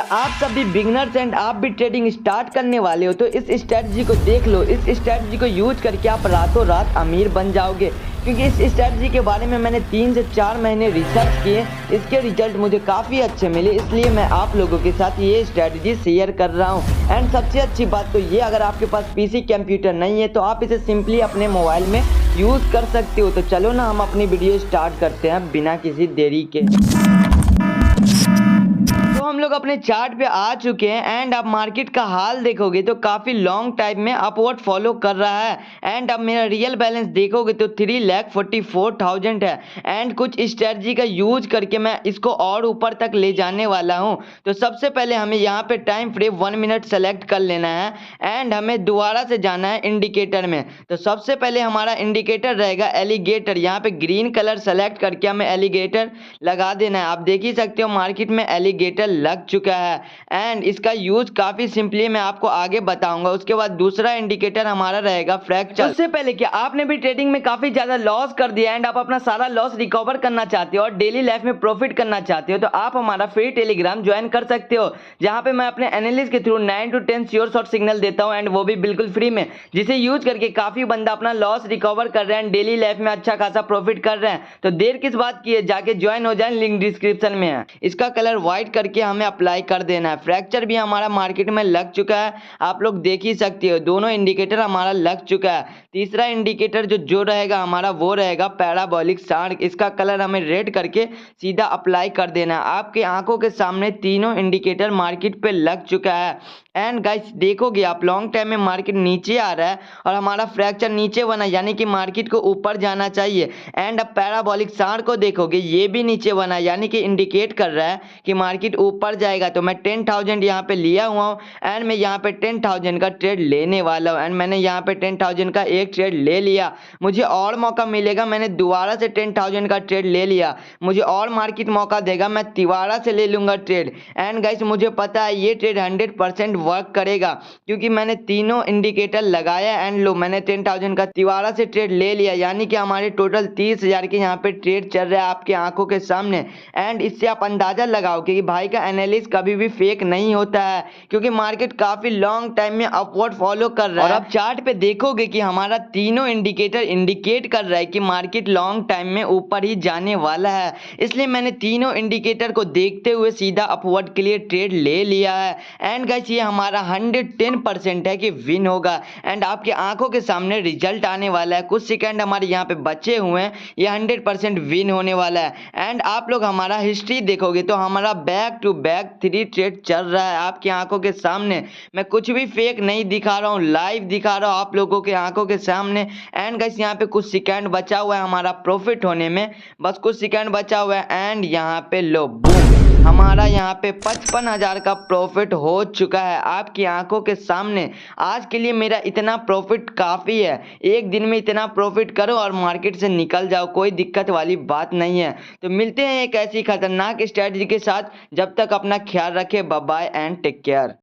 आप सभी beginners and आप भी ट्रेडिंग स्टार्ट करने वाले हो तो इस स्ट्रेटजी को देख लो। इस स्ट्रेटजी को यूज करके आप रातों रात अमीर बन जाओगे, क्योंकि इस स्ट्रेटजी के बारे में मैंने 3 से 4 महीने रिसर्च किए। इसके रिजल्ट मुझे काफ़ी अच्छे मिले, इसलिए मैं आप लोगों के साथ ये स्ट्रेटजी शेयर कर रहा हूँ। एंड सबसे अच्छी बात तो ये, अगर आपके पास पीसी कंप्यूटर नहीं है तो आप इसे सिंपली अपने मोबाइल में यूज़ कर सकते हो। तो चलो ना हम अपनी वीडियो स्टार्ट करते हैं बिना किसी देरी के। तो हम लोग अपने चार्ट पे आ चुके हैं एंड अब मार्केट का हाल देखोगे तो काफ़ी लॉन्ग टाइम में अपवर्ड फॉलो कर रहा है। एंड अब मेरा रियल बैलेंस देखोगे तो 3,44,000 है। एंड कुछ स्ट्रेटजी का यूज करके मैं इसको और ऊपर तक ले जाने वाला हूं। तो सबसे पहले हमें यहाँ पे टाइम फ्रेम 1 मिनट सेलेक्ट कर लेना है एंड हमें दोबारा से जाना है इंडिकेटर में। तो सबसे पहले हमारा इंडिकेटर रहेगा एलिगेटर। यहाँ पे ग्रीन कलर सेलेक्ट करके हमें एलिगेटर लगा देना है। आप देख ही सकते हो मार्केट में एलिगेटर लग चुका है एंड इसका यूज काफी सिंपली मैं आपको आगे बताऊंगा। उसके बाद दूसरा इंडिकेटर हमारा रहेगा फ्रैक्चर। उससे पहले कि आपने भी ट्रेडिंग में काफी ज्यादा लॉस कर दिया एंड आप अपना सारा लॉस रिकवर करना चाहते हो और डेली लाइफ में प्रॉफिट करना चाहते हो तो आप हमारा फ्री टेलीग्राम ज्वाइन कर सकते हो, जहां पे मैं अपने एनालिस्ट के through 9 to 10 sure short signal देता हूं एंड वो भी बिल्कुल फ्री में, जिसे यूज करके काफी बंदा अपना लॉस रिकवर कर रहे हैं, डेली लाइफ में अच्छा खासा प्रॉफिट कर रहे हैं। तो देर किस बात की है, जाके ज्वाइन हो जाए, लिंक डिस्क्रिप्शन में है। इसका कलर व्हाइट करके हमें अप्लाई कर देना है। फ्रैक्चर भी हमारा मार्केट में लग चुका है, आप लोग देख ही सकते हो दोनों इंडिकेटर हमारा लग चुका है। तीसरा इंडिकेटर जो रहेगा हमारा वो रहेगा पैराबोलिक शार्क। इसका कलर हमें रेड करके सीधा अप्लाई कर देना है। आपके आंखों के सामने तीनों इंडिकेटर मार्केट पे लग चुका है। एंड गाइस देखोगे आप लॉन्ग टाइम में मार्केट नीचे आ रहा है और हमारा फ्रैक्चर नीचे बना, यानी कि मार्केट को ऊपर जाना चाहिए। एंड अब पैराबोलिक शार्क को देखोगे ये भी नीचे बना, यानी कि इंडिकेट कर रहा है कि मार्केट ऊपर जाएगा। तो मैं 10,000 यहाँ पे लिया हुआ हूँ एंड मैं यहाँ पे 10,000 का ट्रेड लेने वाला हूँ। एंड मैंने यहाँ पे 10,000 का एक ट्रेड ले लिया, मुझे और मौका मिलेगा, मैंने दोबारा से 10,000 का ट्रेड ले लिया, मुझे और मार्केट मौका देगा, मैं दोबारा से ले लूंगा ट्रेड। एंड गाइस मुझे पता है ये ट्रेड 100% वर्क करेगा, क्योंकि मैंने तीनों इंडिकेटर लगाया एंड लो मैंने 10,000 का दोबारा से ट्रेड ले लिया, यानी कि हमारे टोटल 30,000 के यहाँ पे ट्रेड चल रहा है आपके आंखों के सामने। एंड इससे आप अंदाजा लगाओ कि भाई का एनालिस्ट कभी भी फेक नहीं होता है, क्योंकि मार्केट काफी लॉन्ग टाइम में अपवर्ड फॉलो कर रहा है। और अब चार्ट पे देखोगे कि हमारा तीनों इंडिकेटर इंडिकेट कर रहा है कि मार्केट लॉन्ग टाइम में ऊपर ही जाने वाला है, इसलिए मैंने तीनों इंडिकेटर को देखते हुए सीधा अपवर्ड के लिए ट्रेड ले लिया है। एंड गाइस ये हमारा 110% है कि विन होगा एंड आपके आंखों के सामने रिजल्ट आने वाला है। कुछ सेकंड हमारे यहाँ पे बचे हुए हैं, ये 100% विन होने वाला है। एंड आप लोग हमारा हिस्ट्री देखोगे तो हमारा बैक टू बैक 3 ट्रेड चल रहा है आपकी आंखों के सामने। मैं कुछ भी फेक नहीं दिखा रहा हूँ, लाइव दिखा रहा हूँ आप लोगों के आंखों के सामने। एंड गाइस यहाँ पे कुछ सेकंड बचा हुआ है हमारा प्रॉफिट होने में, बस कुछ सेकंड बचा हुआ है। एंड यहाँ पे लो बूम, हमारा यहाँ पे 55,000 का प्रॉफिट हो चुका है आपकी आंखों के सामने। आज के लिए मेरा इतना प्रॉफिट काफ़ी है, एक दिन में इतना प्रॉफिट करो और मार्केट से निकल जाओ, कोई दिक्कत वाली बात नहीं है। तो मिलते हैं एक ऐसी खतरनाक स्ट्रेटजी के साथ, जब तक अपना ख्याल रखें, bye bye and take care.